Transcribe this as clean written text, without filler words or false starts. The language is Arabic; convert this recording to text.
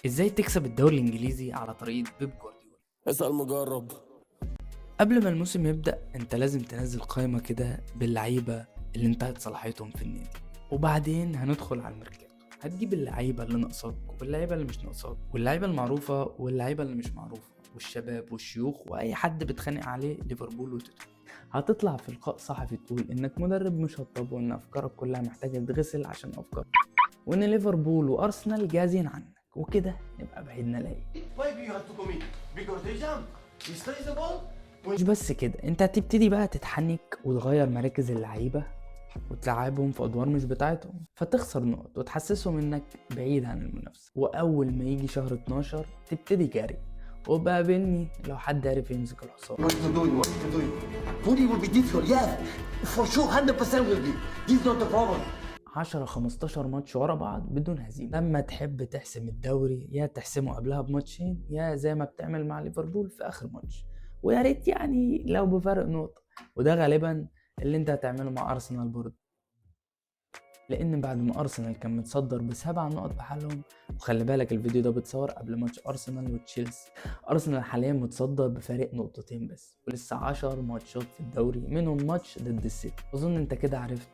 ازاي تكسب الدوري الانجليزي على طريقة بيب جوارديولا؟ اسأل مجرب. قبل ما الموسم يبدأ انت لازم تنزل قائمة كده باللعيبة اللي انتهت صلاحيتهم في النادي، وبعدين هندخل على الميركاتو. هتجيب اللعيبة اللي ناقصاك واللعيبة اللي مش ناقصاك واللعيبة المعروفة واللعيبة اللي مش معروفة والشباب والشيوخ واي حد بتخانق عليه ليفربول وتوتنهام. هتطلع في لقاء صحفي تقول انك مدرب مشطب وان افكارك كلها محتاجة تتغسل عشان افكار، وان ليفربول وارسنال جاهزين عنك، وكده نبقى بعيدنا لاقي. Maybe you have to commit because they jump. He stays the ball. مش بس كده، انت هتبتدي بقى تتحنك وتغير مراكز اللعيبة وتلعبهم في ادوار مش بتاعتهم، فتخسر نقط وتحسسهم انك بعيد عن المنافسة. واول ما يجي شهر 12 تبتدي جري، وبقابلني لو حد عرف يمسك الحصان. What you doing? What you doing? Booty will be difficult. Yeah, for sure, 100% will be. This is not the problem. 10-15 ماتش ورا بعض بدون هزيمة. لما تحب تحسم الدوري يا تحسمه قبلها بماتشين، يا زي ما بتعمل مع ليفربول في اخر ماتش، ويا ريت يعني لو بفرق نقطة. وده غالبا اللي انت هتعمله مع ارسنال برضه، لان بعد ما ارسنال كان متصدر ب7 نقط بحالهم، وخلي بالك الفيديو ده بتصور قبل ماتش ارسنال وتشيلسي، ارسنال حاليا متصدر بفارق نقطتين بس، ولسه 10 ماتشات في الدوري منهم ماتش ضد السيتي. اظن انت كده عرفت